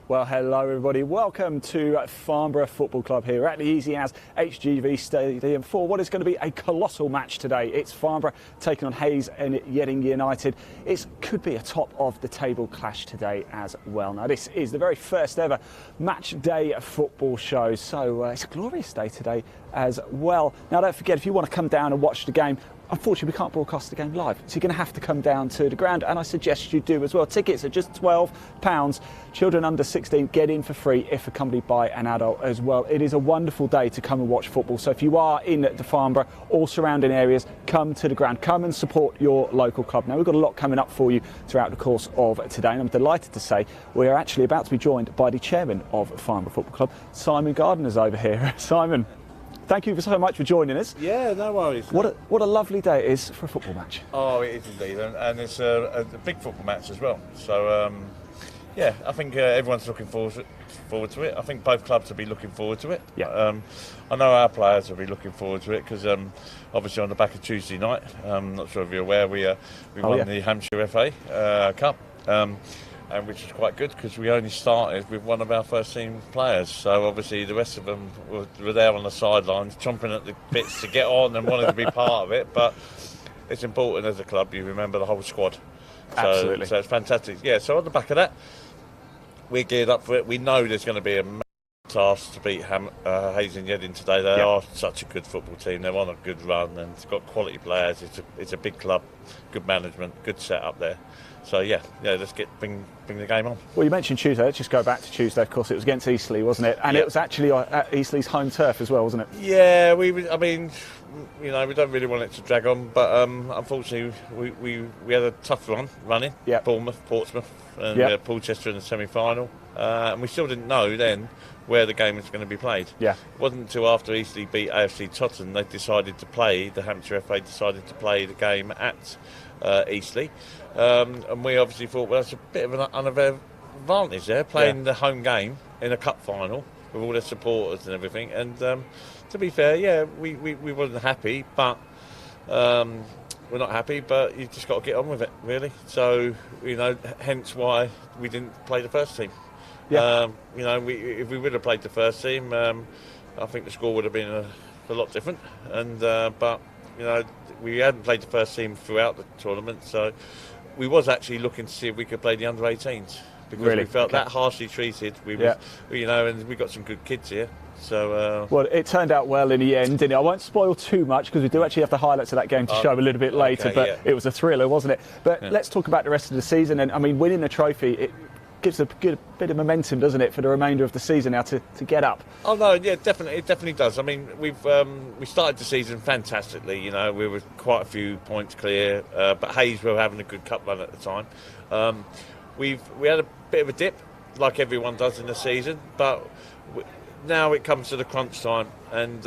Well, hello everybody. Welcome to Farnborough Football Club here at the Easy As HGV Stadium for what is going to be a colossal match today. It's Farnborough taking on Hayes and Yeading United. It could be a top of the table clash today as well. Now, this is the very first ever match day football show, so it's a glorious day today as well. Now, don't forget, if you want to come down and watch the game, unfortunately, we can't broadcast the game live, so you're going to have to come down to the ground, and I suggest you do as well. Tickets are just £12. Children under 16 get in for free if accompanied by an adult as well. It is a wonderful day to come and watch football, so if you are in the Farnborough or surrounding areas, come to the ground, come and support your local club. Now, we've got a lot coming up for you throughout the course of today, and I'm delighted to say we are actually about to be joined by the chairman of Farnborough Football Club, Simon Gardner's over here. Simon, thank you so much for joining us. Yeah, no worries. What a lovely day it is for a football match. Oh, it is indeed, and it's a big football match as well. So, yeah, I think everyone's looking forward to it. I think both clubs will be looking forward to it. Yeah. I know our players will be looking forward to it because obviously on the back of Tuesday night, not sure if you're aware, we won the Hampshire FA Cup. And which was quite good because we only started with one of our first team players. So obviously the rest of them were there on the sidelines, chomping at the bits to get on and wanted to be part of it. But it's important as a club, you remember the whole squad. Absolutely. So it's fantastic. Yeah, so on the back of that, we're geared up for it. We know there's going to be a task to beat Hayes and Yeading today. They are such a good football team. They're on a good run and it's got quality players. It's a big club, good management, good setup there. So yeah, let's bring the game on. Well, you mentioned Tuesday. Let's just go back to Tuesday. Of course, it was against Eastleigh, wasn't it? And it was actually at Eastleigh's home turf as well, wasn't it? Yeah, I mean, we don't really want it to drag on, but unfortunately, we had a tough running. Yeah. Bournemouth, Portsmouth, and Portchester in the semi-final, and we still didn't know then where the game was going to be played. Yeah. It wasn't until after Eastleigh beat AFC Totton the Hampshire FA decided to play the game at Eastleigh. And we obviously thought, well, that's a bit of an unfair advantage there, playing the home game in a cup final with all their supporters and everything. And to be fair, we wasn't happy, but we're not happy, but you just got to get on with it, really. So, hence why we didn't play the first team. Yeah. If we would have played the first team, I think the score would have been a lot different. And but we hadn't played the first team throughout the tournament, so we was actually looking to see if we could play the under-18s because we felt that harshly treated. And we got some good kids here. So well, it turned out well in the end, didn't it? I won't spoil too much because we do actually have the highlights of that game to show a little bit later. But it was a thriller, wasn't it? But let's talk about the rest of the season. And I mean, winning a trophy, it gives a good bit of momentum, doesn't it, for the remainder of the season now to get up? Oh no, yeah, definitely, it definitely does. I mean, we started the season fantastically. We were quite a few points clear, but Hayes were having a good cup run at the time. We had a bit of a dip, like everyone does in the season, but now it comes to the crunch time, and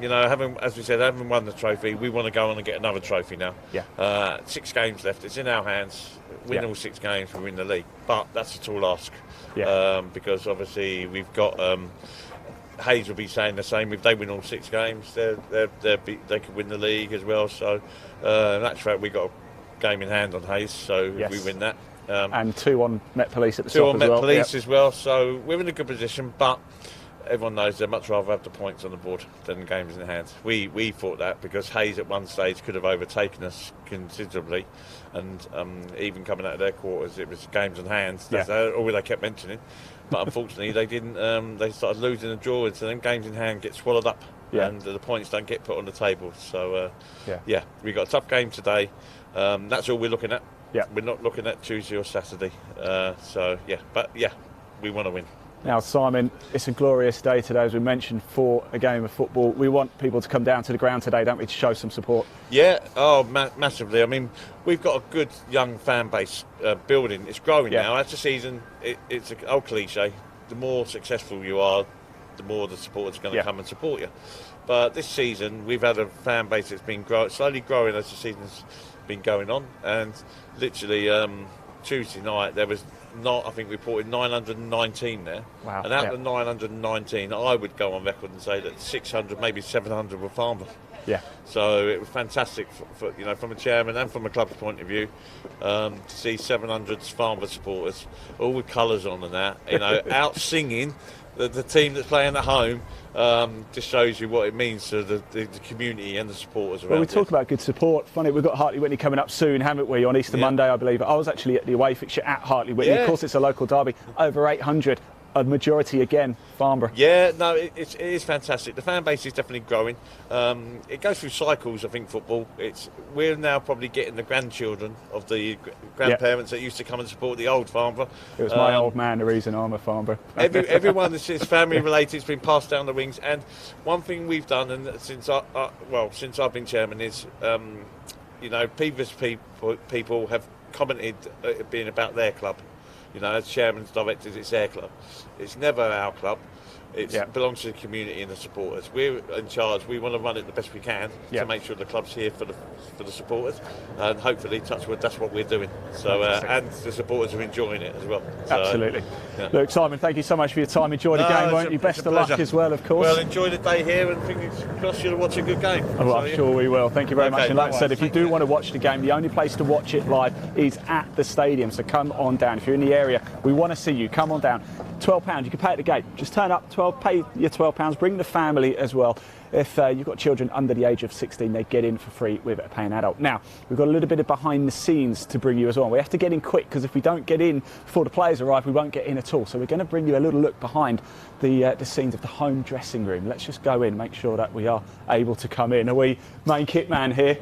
having won the trophy, we want to go on and get another trophy now. Yeah. 6 games left. It's in our hands. Win all 6 games, we win the league. But that's a tall ask. Yeah. Because obviously we've got Hayes will be saying the same. If they win all 6 games, they could win the league as well. So that's right. We got a game in hand on Hayes. So if we win that, and 2 on Met Police at the top 2 on Met Police as well. So we're in a good position, but everyone knows they'd much rather have the points on the board than the games in hand. We thought that because Hayes at one stage could have overtaken us considerably, and even coming out of their quarters, it was games in hand. That's all they kept mentioning. But unfortunately, they didn't. They started losing and drawing, so then games in hand get swallowed up, and the points don't get put on the table. So we got a tough game today. That's all we're looking at. Yeah, we're not looking at Tuesday or Saturday. We want to win. Now, Simon, it's a glorious day today, as we mentioned, for a game of football. We want people to come down to the ground today, don't we, to show some support? Yeah, massively. I mean, we've got a good young fan base building. It's growing now. As the season, it's an old cliche. The more successful you are, the more the supporters are going to come and support you. But this season, we've had a fan base that's been slowly growing as the season's been going on. And literally, Tuesday night, there was I think we reported 919 there. Wow. And out of the 919, I would go on record and say that 600, maybe 700 were Farnborough. Yeah. So it was fantastic for from a chairman and from a club's point of view, to see 700 Farnborough supporters, all with colours on and that, out singing the team that's playing at home. Just shows you what it means to the community and the supporters around. Well, we talk about good support. Funny, we've got Hartley Whitney coming up soon, haven't we, on Easter Monday, I believe. I was actually at the away fixture at Hartley Whitney. Of course, it's a local derby. Over 800. A majority again, Farnborough. Yeah, no, it is fantastic. The fan base is definitely growing. It goes through cycles, I think, football. We're now probably getting the grandchildren of the grandparents that used to come and support the old Farnborough. It was my old man the reason I'm a Farnborough. Everyone is family related. It's been passed down the wings. And one thing we've done, and since I've been chairman, is previous people have commented it being about their club. As chairman's directors, it's their club. It's never our club. It belongs to the community and the supporters. We're in charge. We want to run it the best we can to make sure the club's here for the supporters, and hopefully, touch wood, that's what we're doing. So, and the supporters are enjoying it as well. So, absolutely. Look, Simon, thank you so much for your time. Enjoy the game, won't you? Best of luck as well, of course. Well, enjoy the day here, and fingers crossed you'll watch a good game. Oh, I'm sure we will. Thank you very much. And like I said, if you do want to watch the game, the only place to watch it live is at the stadium. So come on down. If you're in the area, we want to see you. Come on down. £12. You can pay at the gate. Just turn up. Pay your £12. Bring the family as well. If you've got children under the age of 16, they get in for free with a paying adult. Now, we've got a little bit of behind the scenes to bring you as well. We have to get in quick, because if we don't get in before the players arrive, we won't get in at all. So we're going to bring you a little look behind the scenes of the home dressing room. Let's just go in, make sure that we are able to come in. Are we main kit man here?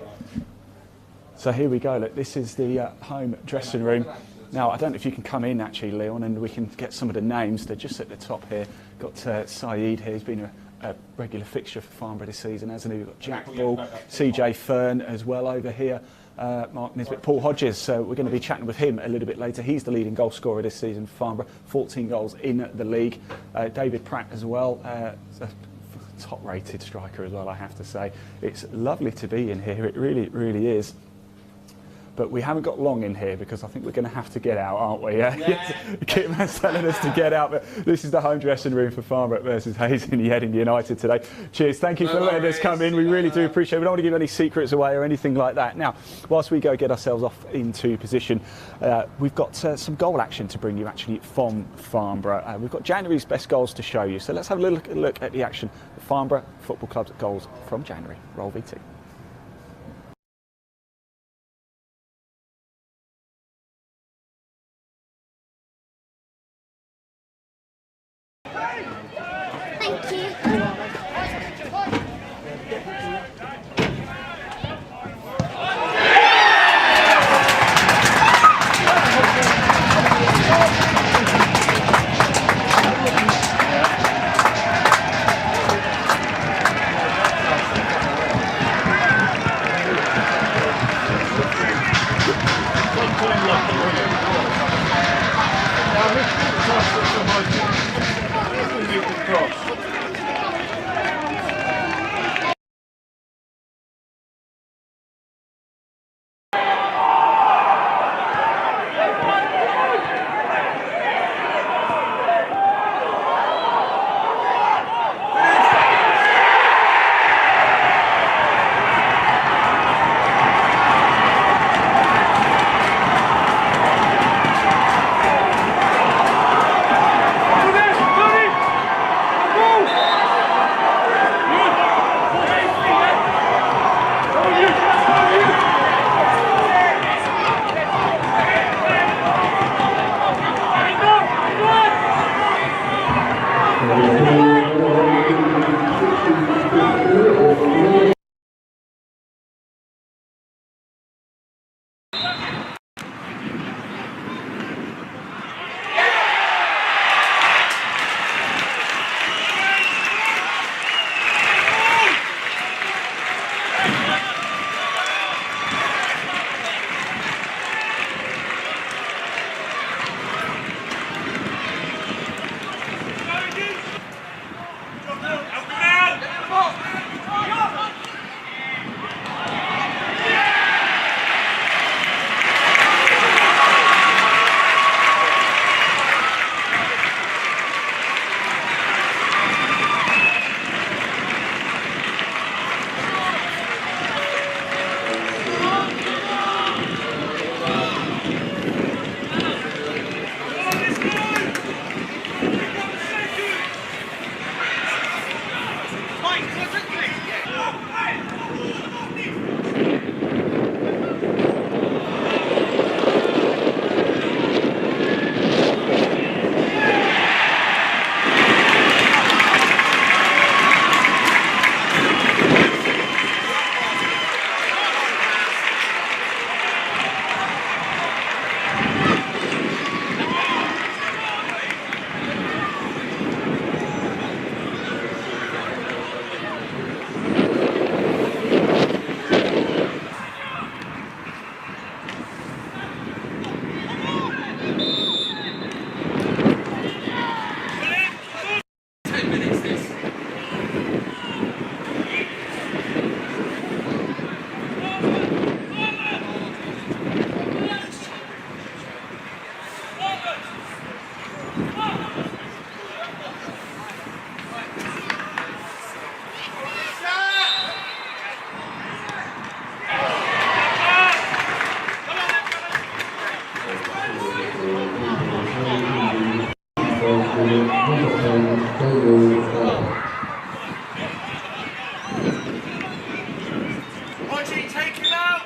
So here we go. Look, this is the home dressing room. Now, I don't know if you can come in, actually, Leon, and we can get some of the names. They're just at the top here. Got Saeed here. He's been a regular fixture for Farnborough this season, hasn't he? We've got Jack Ball, CJ Fern as well over here. Mark Nisbet, Paul Hodges. So we're going to be chatting with him a little bit later. He's the leading goal scorer this season for Farnborough. 14 goals in the league. David Pratt as well. A top-rated striker as well, I have to say. It's lovely to be in here. It really, really is. But we haven't got long in here, because I think we're going to have to get out, aren't we? Kitman's telling us to get out, but this is the home dressing room for Farnborough versus Hayes in Yeading United today. Cheers, thank you for letting us come in. We really do appreciate it. We don't want to give any secrets away or anything like that. Now, whilst we go get ourselves off into position, we've got some goal action to bring you actually from Farnborough. We've got January's best goals to show you. So let's have a look at the action of Farnborough Football Club's goals from January. Roll VT. Thank you. Archie, take him out!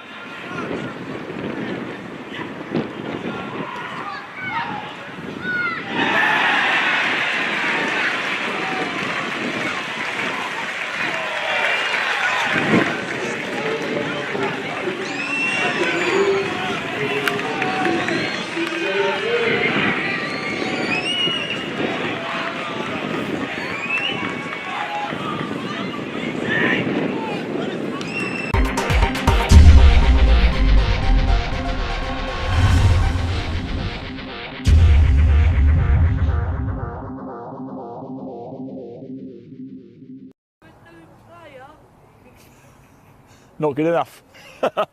Not good enough. Right,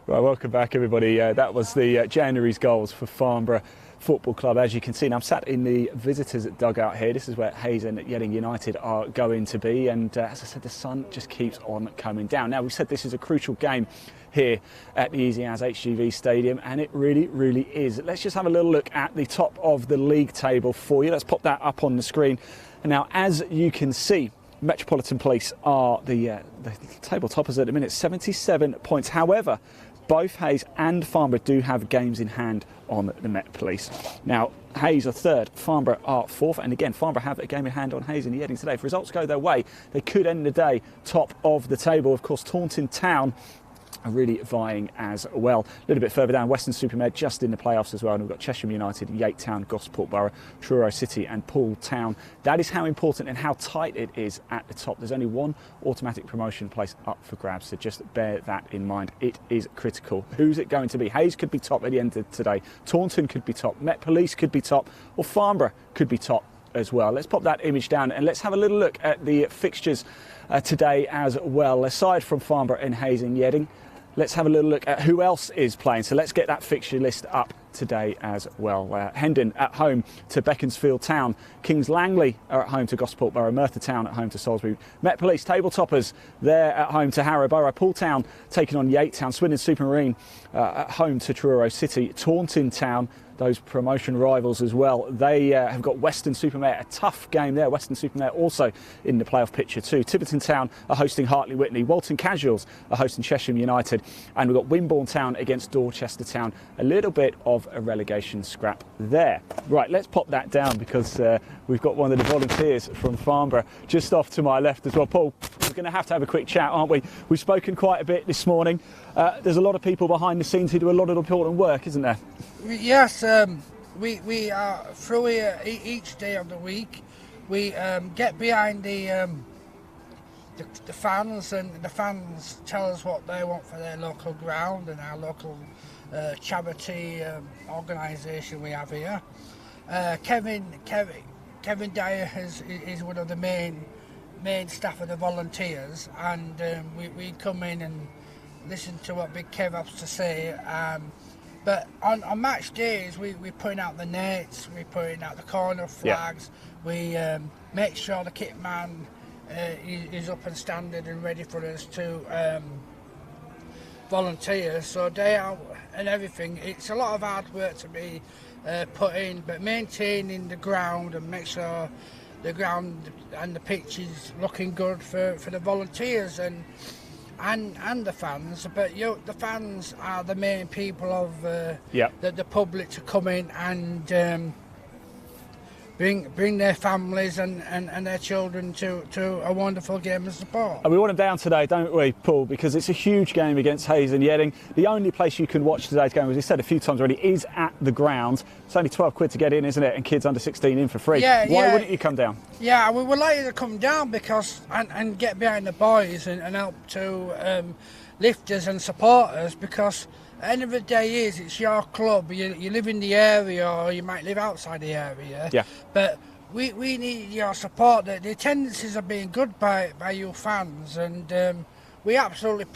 welcome back everybody. That was the January's goals for Farnborough Football Club. As you can see, now I'm sat in the visitors dugout here. This is where Hayes and Yeading United are going to be, and as I said, the sun just keeps on coming down. Now, we said this is a crucial game here at the Yeading HGV Stadium, and it really is. Let's just have a little look at the top of the league table for you. Let's pop that up on the screen. And now, as you can see, Metropolitan Police are the table toppers at the minute, 77 points. However, both Hayes and Farnborough do have games in hand on the Met Police. Now, Hayes are third, Farnborough are fourth, and again, Farnborough have a game in hand on Hayes and Yeading today. If results go their way, they could end the day top of the table. Of course, Taunton Town are really vying as well. A little bit further down, Weston-super-Mare just in the playoffs as well, and we've got Chesham United, Yate Town, Gosport Borough, Truro City and Poole Town. That is how important and how tight it is at the top. There's only one automatic promotion place up for grabs, so just bear that in mind. It is critical. Who's it going to be? Hayes could be top at the end of today, Taunton could be top, Met Police could be top, or Farnborough could be top as well. Let's pop that image down and let's have a little look at the fixtures today as well. Aside from Farnborough and Hayes and Yeading, let's have a little look at who else is playing. So let's get that fixture list up today as well. Hendon at home to Beaconsfield Town. Kings Langley are at home to Gosport Borough. Merthyr Town at home to Salisbury. Met Police table toppers, they're at home to Harrow Borough. Poole Town taking on Yate Town. Swindon Supermarine at home to Truro City. Taunton Town, those promotion rivals as well, they have got Weston-super-Mare, a tough game there. Weston-super-Mare also in the playoff picture too. Tiverton Town are hosting Hartley Whitney. Walton Casuals are hosting Chesham United, and we've got Wimborne Town against Dorchester Town. A little bit of a relegation scrap there. Right, let's pop that down because we've got one of the volunteers from Farnborough just off to my left as well. Paul, we're going to have a quick chat, aren't we? We've spoken quite a bit this morning. There's a lot of people behind the scenes who do a lot of important work, isn't there? Yes, we are through here each day of the week. We get behind the fans, and the fans tell us what they want for their local ground and our local charity organisation we have here. Kevin Dyer is one of the main staff of the volunteers, and we come in and listen to what Big Kev has to say. But on match days, we're putting out the nets, we're putting out the corner flags, we make sure the kit man is up and standing and ready for us to volunteer. So day out and everything, it's a lot of hard work to be put in, but maintaining the ground and make sure the ground and the pitch is looking good for the volunteers and the fans, but the fans are the main people of the public to come in and bring their families and their children to a wonderful game of support. And we want them down today, don't we, Paul? Because it's a huge game against Hayes and Yeading. The only place you can watch today's game, as we said a few times already, is at the ground. It's only 12 quid to get in, isn't it? And kids under 16 in for free. Why wouldn't you come down? Yeah, we would like you to come down because and get behind the boys and help to lift us and support us, because at the end of the day it's your club. You live in the area, or you might live outside the area. Yeah. But we need your support. The attendances are being good by you fans, and we absolutely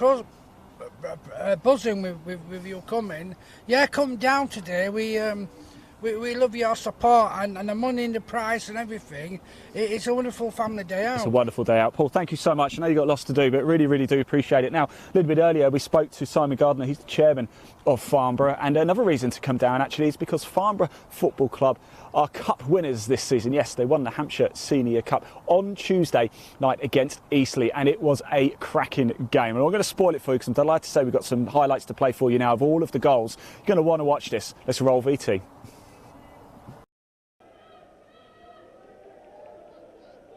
buzzing with you coming. Yeah, come down today. We we love your support and the money and the prize and everything. It's a wonderful family day out. It's a wonderful day out. Paul, thank you so much. I know you've got lots to do, but really, really do appreciate it. Now, a little bit earlier, we spoke to Simon Gardner. He's the chairman of Farnborough. And another reason to come down, actually, is because Farnborough Football Club are cup winners this season. Yes, they won the Hampshire Senior Cup on Tuesday night against Eastleigh, and it was a cracking game. And I'm going to spoil it for you because I'm delighted to say we've got some highlights to play for you now of all of the goals. You're going to want to watch this. Let's roll VT. Here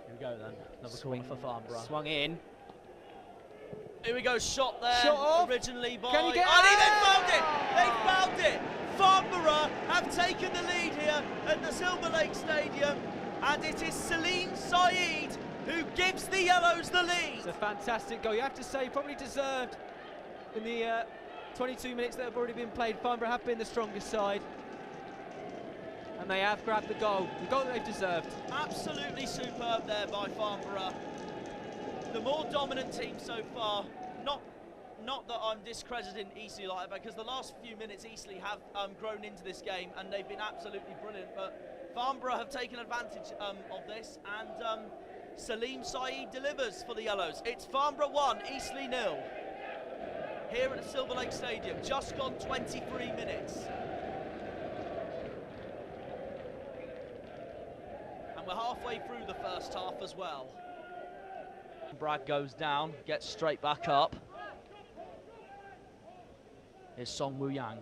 we go then. Another swing for Farnborough. Swung in. Here we go, shot there. Shot off. Originally by... Can you get they found it! They found it! Farnborough have taken the lead here at the Silver Lake Stadium, and it is Salim Saeed who gives the Yellows the lead. It's a fantastic goal. You have to say, probably deserved in the 22 minutes that have already been played. Farnborough have been the strongest side, and they have grabbed the goal that they've deserved. Absolutely superb there by Farnborough. The more dominant team so far. Not that I'm discrediting Eastleigh like that, because the last few minutes Eastleigh have grown into this game and they've been absolutely brilliant, but Farnborough have taken advantage of this, and Salim Saeed delivers for the Yellows. It's Farnborough 1, Eastleigh 0 here at the Silver Lake Stadium. Just gone 23 minutes. And we're halfway through the first half as well. Bragg goes down, gets straight back up. Here's Song Woo Yang.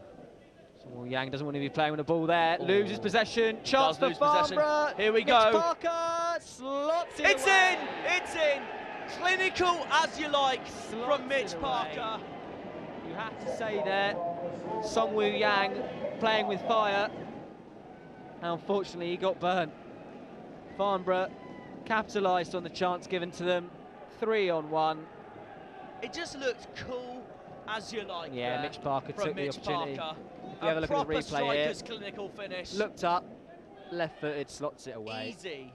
Song Woo Yang doesn't want to be playing with the ball there. Loses possession. Chance for Farnborough. Here we Mitch go. Parker slots it It's away. in! It's in! Clinical as you like Slots from Mitch it away. Parker. You have to say there, Song Woo Yang playing with fire. Unfortunately, he got burnt. Farnborough capitalised on the chance given to them. 3-on-1. It just looked cool as you like. Yeah, there Mitch Parker from took the Mitch opportunity. Parker. If you have a look at the replay here, clinical finish. looked up, left-footed, slots it away. Easy.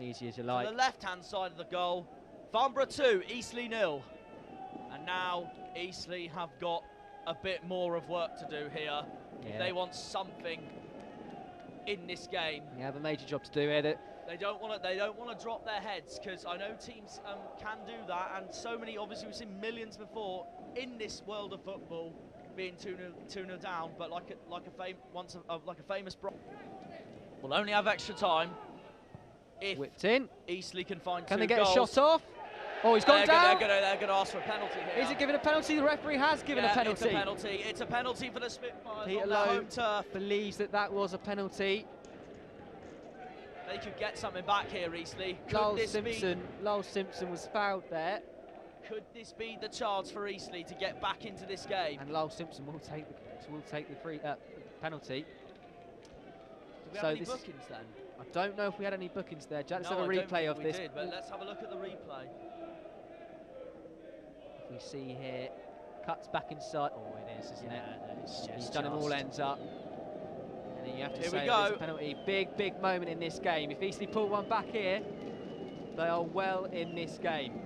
Easy as you To like. the left-hand side of the goal. Farnborough 2, Eastleigh 0. And now Eastleigh have got a bit more of work to do here. Yeah. They want something in this game. You have a major job to do here. They don't want to drop their heads, because I know teams can do that, and so many, obviously we've seen millions before in this world of football being 2-0 down, but like a famous we'll only have extra time if Whipped in. Eastleigh can find Can two they get goals. a shot off? Oh, he's gone down. They're going to ask for a penalty here. Is it given a penalty? The referee has given a penalty. It's a penalty. It's a penalty for the Spitfires Peter on their Lowe home turf. believes that was a penalty. They could get something back here, Eastleigh. Lowell Simpson was fouled there. Could this be the chance for Eastleigh to get back into this game? And Lowell Simpson will take the free penalty. Do we have any bookings then? I don't know if we had any bookings there, Jack. Let's have a I don't replay think of we this. did, but let's have a look at the replay. If we see here, cuts back inside. Oh, it is, isn't it? It's He's done it all ends up. And then you have to Here say we there's go. a penalty. Big moment in this game. If Eastleigh pull one back here, they are well in this game.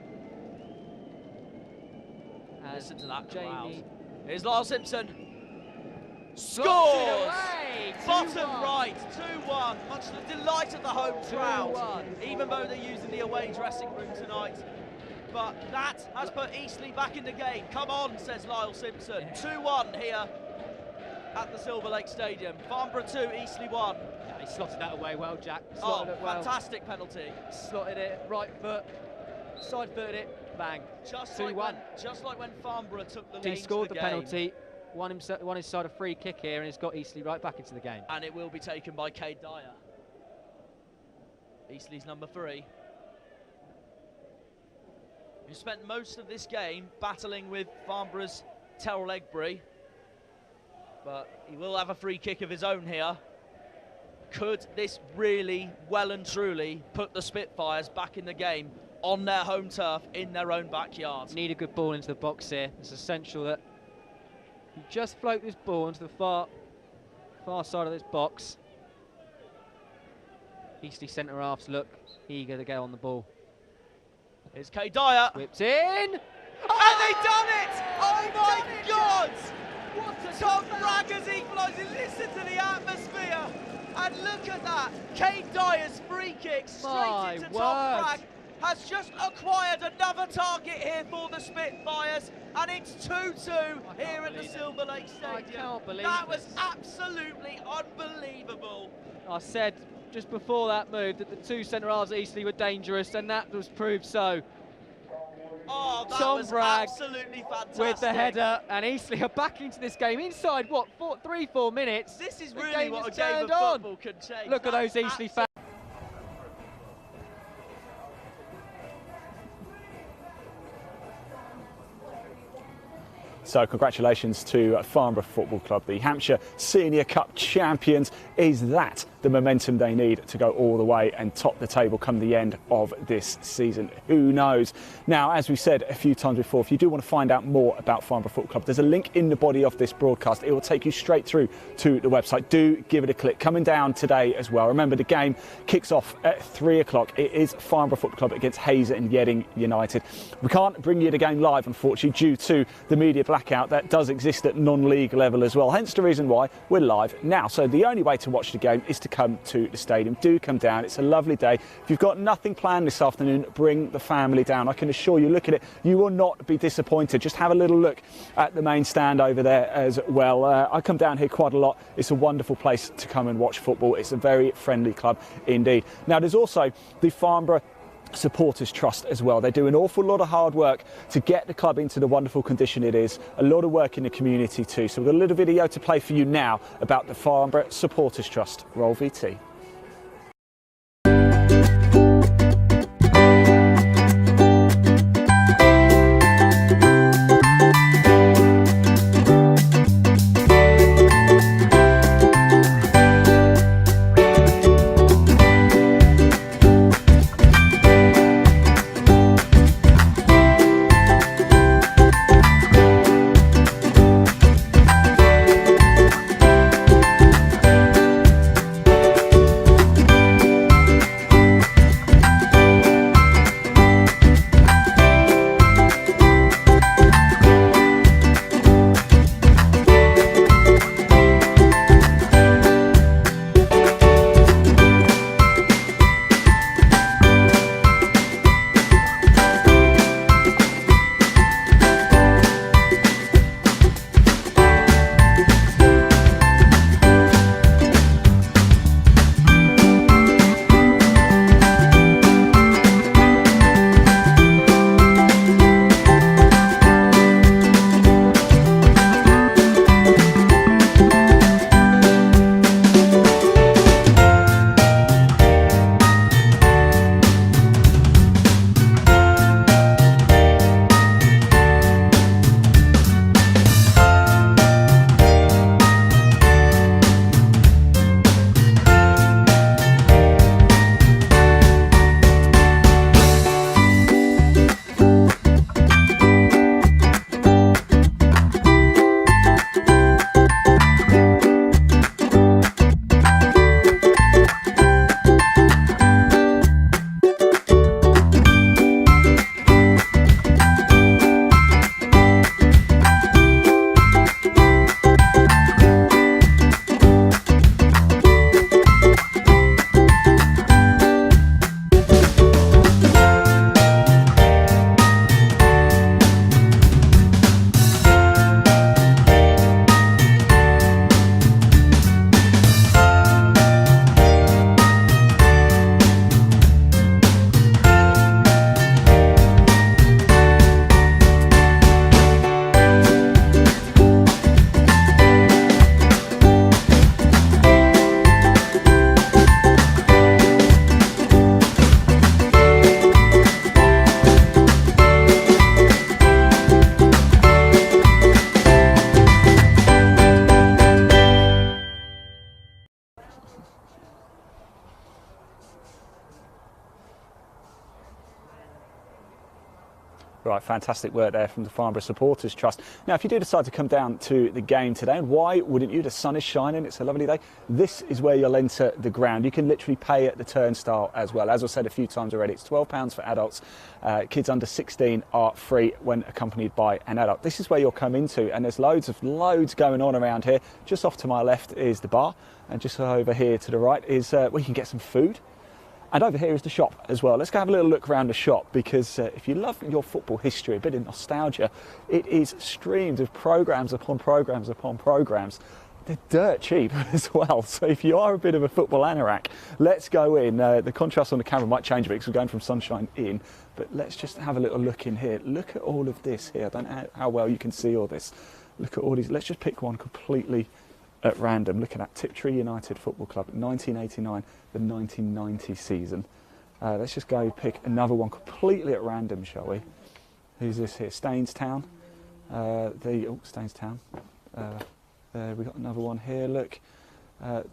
Listen to that Jamie crowd. Here's Lyle Simpson. slots Scores! it away. Bottom 2-1. right, 2-1. Much to the delight of the home crowd, 2-1. even though they're using the away dressing room tonight. But that has put Eastleigh back in the game. Come on, says Lyle Simpson. 2-1 here at the Silver Lake Stadium. Farnborough 2, Eastleigh 1. Yeah, he slotted that away well, Jack. Oh, Slotted it well. fantastic penalty. Slotted it, right foot, side footed it, bang. Just 2-1. like when Farnborough took the lead He into scored the game. penalty, won his side a free kick here, and has got Eastleigh right back into the game. And it will be taken by Cade Dyer. Eastleigh's number 3. Who spent most of this game battling with Farnborough's Terrell Egbury. But he will have a free kick of his own here. Could this really, well and truly, put the Spitfires back in the game on their home turf, in their own backyard? Need a good ball into the box here. It's essential that you just float this ball into the far side of this box. Eastleigh centre halves look eager to get on the ball. Here's Cade Dyer. Whipped in. And they done it! Oh my God! Tom Bragg has equalised. Listen to the atmosphere. And look at that. Kane Dyer's free kick straight into Tom Bragg has just acquired another target here for the Spitfires. And it's 2-2 here at the Silver Lake Stadium. I can't believe that was absolutely unbelievable. I said just before that move that the two centre halves at Eastleigh were dangerous, and that was proved so. Oh, that Tom was Bragg absolutely fantastic. with the header, and Eastleigh are back into this game inside, what, 3-4 minutes? This is the really game what a has game of turned on. football can change. Look at those Eastleigh fans. So congratulations to Farnborough Football Club, the Hampshire Senior Cup champions. Is that the momentum they need to go all the way and top the table come the end of this season? Who knows? Now, as we said a few times before, if you do want to find out more about Farnborough Football Club, there's a link in the body of this broadcast. It will take you straight through to the website. Do give it a click. Coming down today as well. Remember, the game kicks off at 3 o'clock. It is Farnborough Football Club against Hayes and Yeading United. We can't bring you the game live, unfortunately, due to the media blackout that does exist at non-league level as well. Hence the reason why we're live now. So the only way to watch the game is to come to the stadium. Do come down. It's a lovely day. If you've got nothing planned this afternoon, bring the family down. I can assure you, look at it, you will not be disappointed. Just have a little look at the main stand over there as well. I come down here quite a lot. It's a wonderful place to come and watch football. It's a very friendly club indeed. Now, there's also the Farnborough Supporters Trust as well. They do an awful lot of hard work to get the club into the wonderful condition it is. A lot of work in the community too. So we've got a little video to play for you now about the Farnborough Supporters Trust. Roll VT. Right, fantastic work there from the Farnborough Supporters Trust. Now, if you do decide to come down to the game today, and why wouldn't you? The sun is shining, it's a lovely day. This is where you'll enter the ground. You can literally pay at the turnstile as well. As I said a few times already, it's £12 for adults. Kids under 16 are free when accompanied by an adult. This is where you'll come into, and there's loads going on around here. Just off to my left is the bar, and just over here to the right is where you can get some food. And over here is the shop as well. Let's go have a little look around the shop, because if you love your football history, a bit of nostalgia, it is streamed of programmes upon programmes upon programmes. They're dirt cheap as well. So if you are a bit of a football anorak, let's go in. The contrast on the camera might change a bit because we're going from sunshine in, but let's just have a little look in here. Look at all of this here. I don't know how well you can see all this. Look at all these. Let's just pick one completely at random. Look at that, Tiptree United Football Club, 1989, the 1990 season. Let's just go pick another one completely at random, shall we? Who's this here? Stainstown. Stainstown. We've got another one here, look.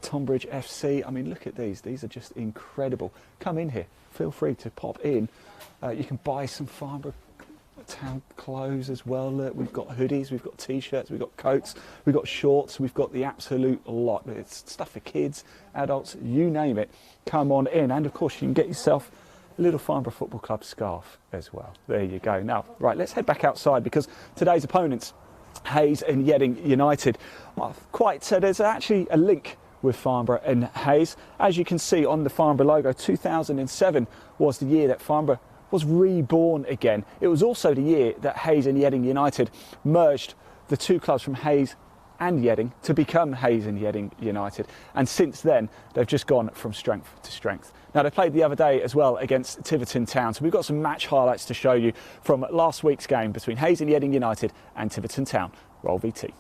Tonbridge FC. I mean, look at these. These are just incredible. Come in here. Feel free to pop in. You can buy some Farnborough Town clothes as well. Look, we've got hoodies, we've got t-shirts, we've got coats, we've got shorts, we've got the absolute lot. It's stuff for kids, adults, you name it. Come on in, and of course you can get yourself a little Farnborough Football Club scarf as well. There you go. Now, right, let's head back outside, because today's opponents, Hayes and Yeading United, there's actually a link with Farnborough and Hayes. As you can see on the Farnborough logo, 2007 was the year that Farnborough was reborn again. It was also the year that Hayes and Yeading United merged the two clubs from Hayes and Yeading to become Hayes and Yeading United, and since then they've just gone from strength to strength. Now, they played the other day as well against Tiverton Town, so we've got some match highlights to show you from last week's game between Hayes and Yeading United and Tiverton Town. Roll VT.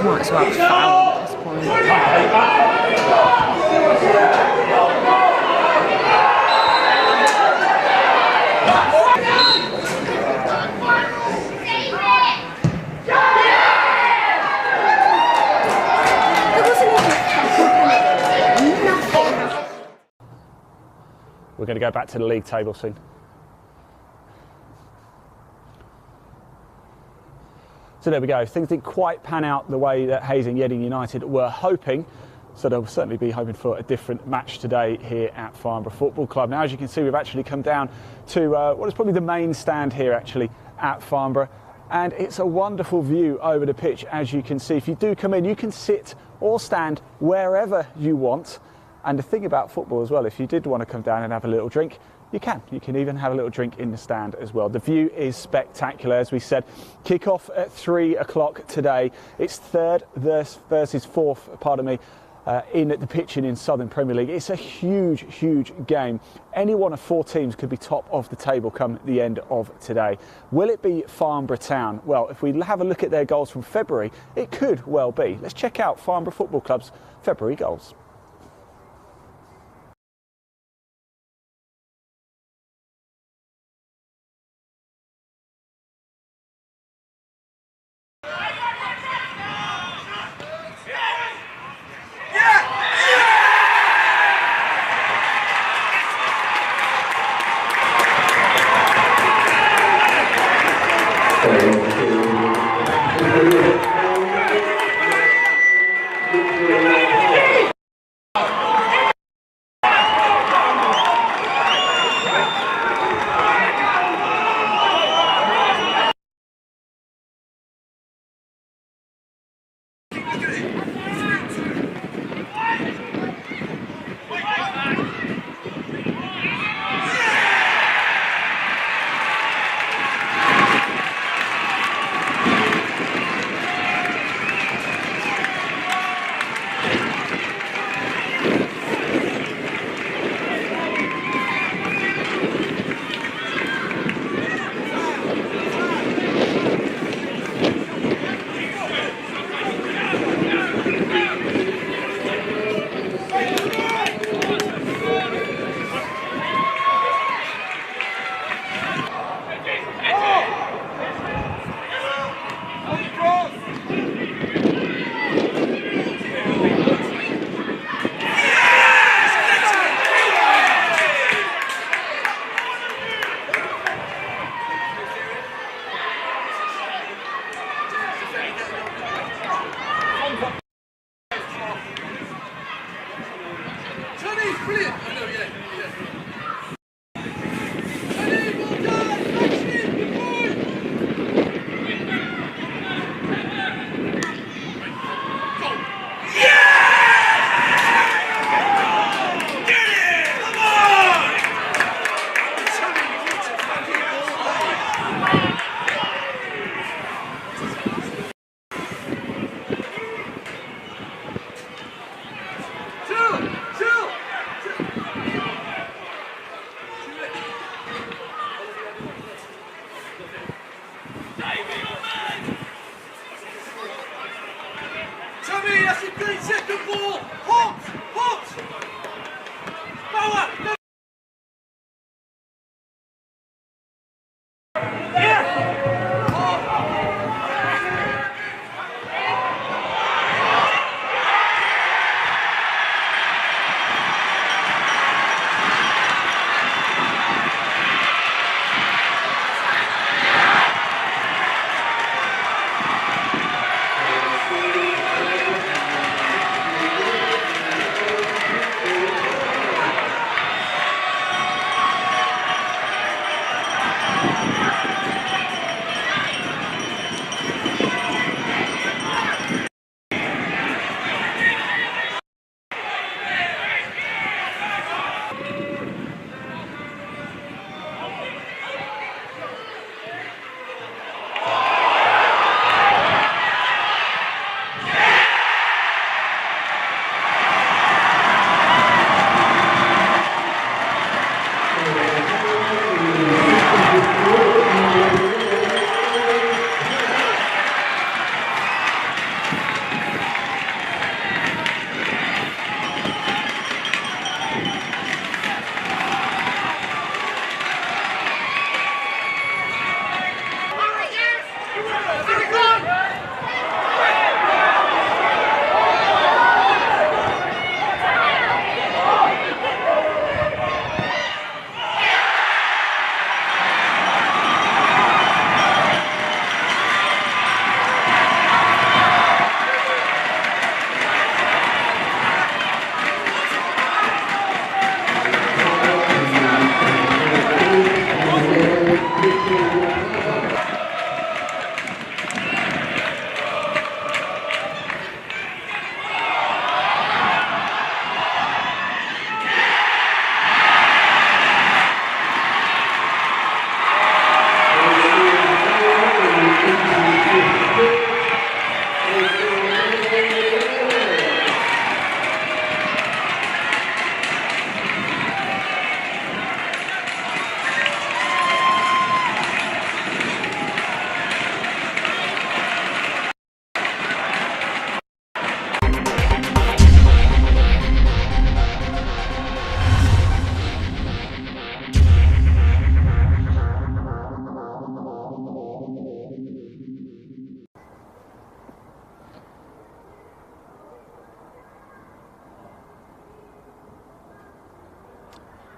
Might as well foul at this point. We're going to go back to the league table soon. So there we go. Things didn't quite pan out the way that Hayes and Yeading United were hoping. So they'll certainly be hoping for a different match today here at Farnborough Football Club. Now, as you can see, we've actually come down to what is probably the main stand here actually at Farnborough. And it's a wonderful view over the pitch, as you can see. If you do come in, you can sit or stand wherever you want. And the thing about football as well, if you did want to come down and have a little drink, you can. You can even have a little drink in the stand as well. The view is spectacular, as we said. Kick-off at 3 o'clock today. It's third versus fourth, in the pitching in Southern Premier League. It's a huge, huge game. Any one of four teams could be top of the table come the end of today. Will it be Farnborough Town? Well, if we have a look at their goals from February, it could well be. Let's check out Farnborough Football Club's February goals.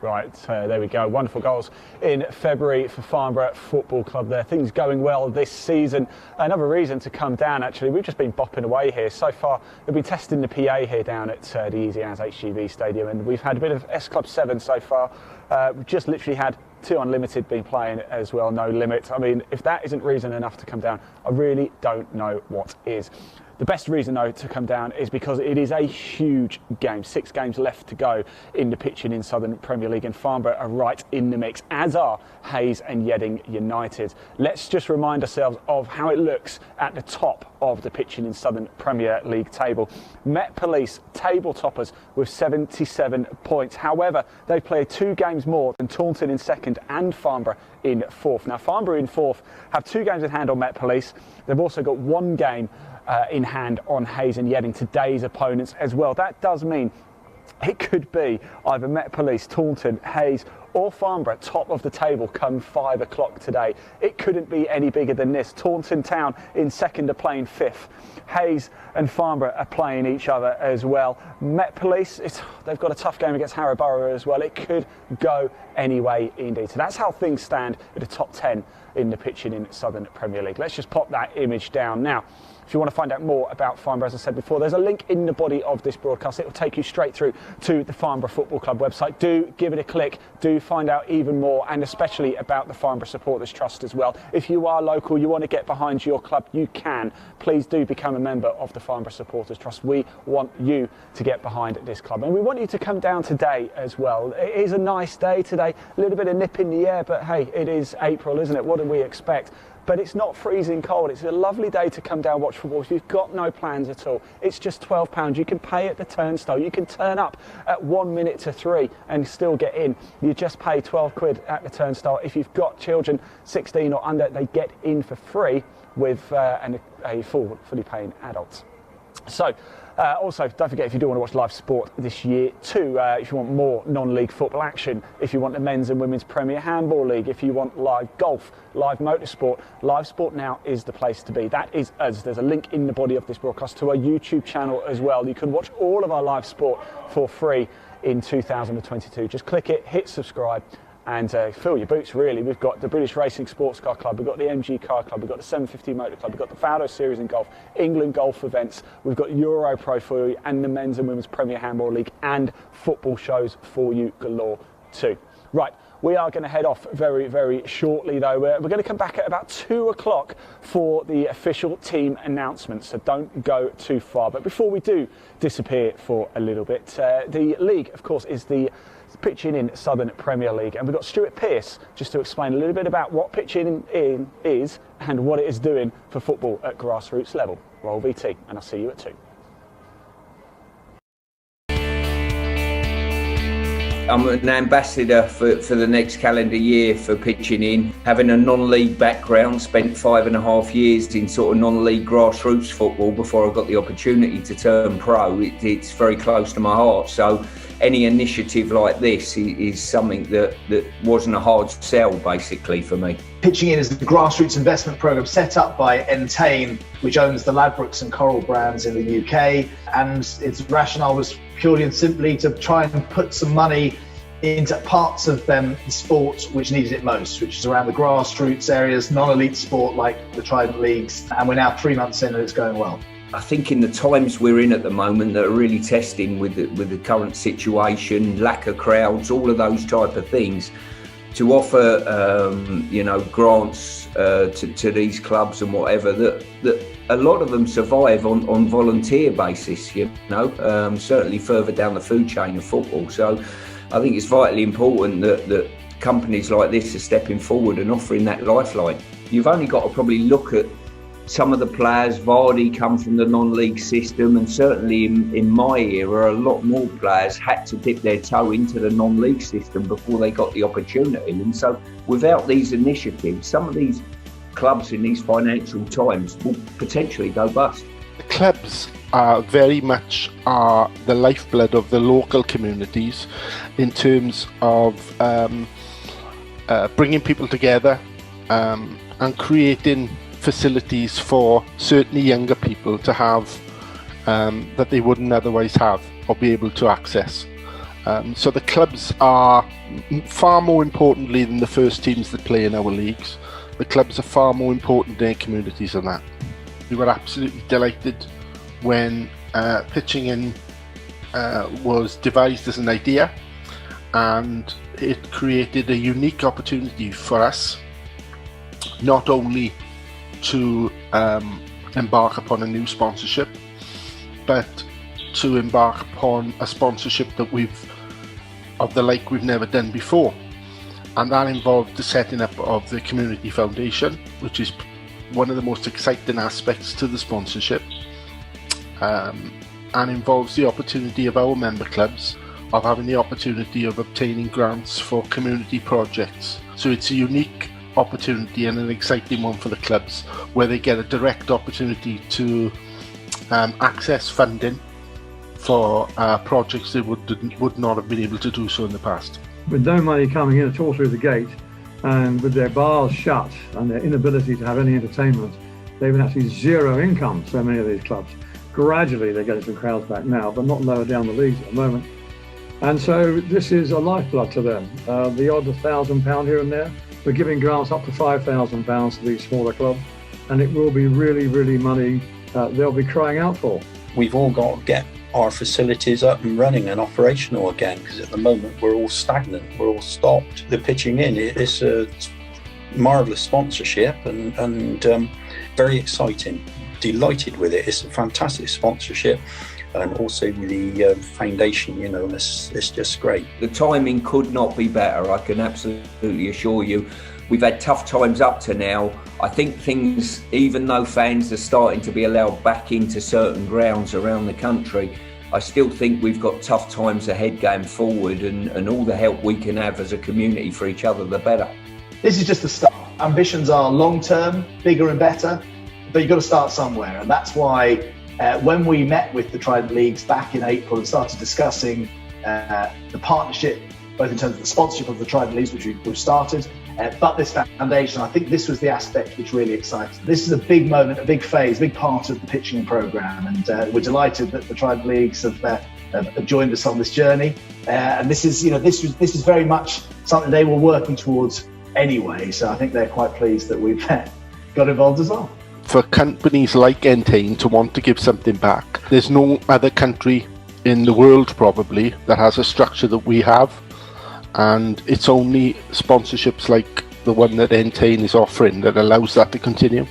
Right, there we go. Wonderful goals in February for Farnborough Football Club there. Things going well this season. Another reason to come down, actually. We've just been bopping away here. So far, we've been testing the PA here down at the Yeading HGV Stadium, and we've had a bit of S Club 7 so far. We've just literally had 2 Unlimited been playing as well, no limit. I mean, if that isn't reason enough to come down, I really don't know what is. The best reason, though, to come down is because it is a huge game. 6 games left to go in the pitching in Southern Premier League, and Farnborough are right in the mix, as are Hayes and Yeading United. Let's just remind ourselves of how it looks at the top of the pitching in Southern Premier League table. Met Police, table toppers with 77 points. However, they play 2 games more than Taunton in second and Farnborough in 4th. Now, Farnborough in 4th have 2 games in hand on Met Police. They've also got 1 game in hand on Hayes and Yeading, today's opponents as well. That does mean it could be either Met Police, Taunton, Hayes or Farnborough top of the table come 5 o'clock today. It couldn't be any bigger than this. Taunton Town in second are playing 5th. Hayes and Farnborough are playing each other as well. Met Police, they've got a tough game against Farnborough as well. It could go any way indeed. So that's how things stand at the top 10 in the pitching in Southern Premier League. Let's just pop that image down now. If you want to find out more about Farnborough, as I said before, there's a link in the body of this broadcast. It will take you straight through to the Farnborough Football Club website. Do give it a click. Do find out even more, and especially about the Farnborough Supporters Trust as well. If you are local, you want to get behind your club, you can. Please do become a member of the Farnborough Supporters Trust. We want you to get behind this club, and we want you to come down today as well. It is a nice day today. A little bit of nip in the air, but hey, it is April, isn't it? What do we expect? But it's not freezing cold. It's a lovely day to come down and watch football if you've got no plans at all. It's just £12. You can pay at the turnstile. You can turn up at 1 minute to 3 and still get in. You just pay 12 quid at the turnstile. If you've got children 16 or under, they get in for free with a fully paying adult. So, also, don't forget, if you do want to watch live sport this year too, if you want more non-league football action, if you want the men's and women's Premier Handball League, if you want live golf, live motorsport, Live Sport Now is the place to be. That is us. There's a link in the body of this broadcast to our YouTube channel as well. You can watch all of our live sport for free in 2022. Just click it, hit subscribe, and fill your boots, really. We've got the British Racing Sports Car Club, we've got the MG Car Club, we've got the 750 Motor Club, we've got the Farnborough Series in golf, England golf events, we've got Euro Pro for you, and the men's and women's Premier Handball League, and football shows for you galore too. Right, we are going to head off very, very shortly though. We're going to come back at about 2 o'clock for the official team announcement, so don't go too far. But before we do disappear for a little bit, the league, of course, is the pitching in Southern Premier League, and we've got Stuart Pearce just to explain a little bit about what pitching in is and what it is doing for football at grassroots level. Roll VT, and I'll see you at 2. I'm an ambassador for the next calendar year for pitching in. Having a non-league background, spent 5.5 years in sort of non-league grassroots football before I got the opportunity to turn pro. It's very close to my heart. So any initiative like this is something that wasn't a hard sell, basically, for me. Pitching In is the grassroots investment programme set up by Entain, which owns the Ladbrokes and Coral brands in the UK. And its rationale was purely and simply to try and put some money into parts of the sport which needed it most, which is around the grassroots areas, non-elite sport like the Trident Leagues. And we're now 3 months in and it's going well. I think in the times we're in at the moment that are really testing with the current situation, lack of crowds, all of those type of things, to offer grants to these clubs and whatever, that a lot of them survive on volunteer basis, certainly further down the food chain of football. So I think it's vitally important that companies like this are stepping forward and offering that lifeline. You've only got to probably look at some of the players. Vardy come from the non-league system, and certainly in my era, a lot more players had to dip their toe into the non-league system before they got the opportunity. And so without these initiatives, some of these clubs in these financial times will potentially go bust. The clubs are very much the lifeblood of the local communities in terms of bringing people together and creating facilities for certainly younger people to have that they wouldn't otherwise have or be able to access. So the clubs are far more importantly than the first teams that play in our leagues. The clubs are far more important in their communities than that. We were absolutely delighted when pitching in was devised as an idea, and it created a unique opportunity for us not only to embark upon a new sponsorship, but to embark upon a sponsorship that of the like we've never done before. And that involved the setting up of the Community Foundation, which is one of the most exciting aspects to the sponsorship, and involves the opportunity of our member clubs of having the opportunity of obtaining grants for community projects. So it's a unique opportunity and an exciting one for the clubs, where they get a direct opportunity to access funding for projects they would not have been able to do so in the past. With no money coming in at all through the gate, and with their bars shut and their inability to have any entertainment, they've actually zero income, so many of these clubs. Gradually they're getting some crowds back now, but not lower down the leagues at the moment. And so this is a lifeblood to them. The odd £1,000 here and there. We're giving grants up to £5,000 to these smaller clubs, and it will be really, really money they'll be crying out for. We've all got to get our facilities up and running and operational again, because at the moment we're all stagnant, we're all stopped. The pitching in is a marvellous sponsorship and very exciting. Delighted with it. It's a fantastic sponsorship, and also with the foundation, it's just great. The timing could not be better, I can absolutely assure you. We've had tough times up to now. I think things, even though fans are starting to be allowed back into certain grounds around the country, I still think we've got tough times ahead going forward, and all the help we can have as a community for each other, the better. This is just the start. Ambitions are long-term, bigger and better, but you've got to start somewhere. And that's why when we met with the Trident Leagues back in April and started discussing the partnership, both in terms of the sponsorship of the Trident Leagues, which we've started, but this foundation, I think this was the aspect which really excites. This is a big moment, a big phase, a big part of the pitching programme, and we're delighted that the Trident Leagues have joined us on this journey. And this is, this is very much something they were working towards anyway. So I think they're quite pleased that we've got involved as well. For companies like Entain to want to give something back, there's no other country in the world probably that has a structure that we have. And it's only sponsorships like the one that Entain is offering that allows that to continue.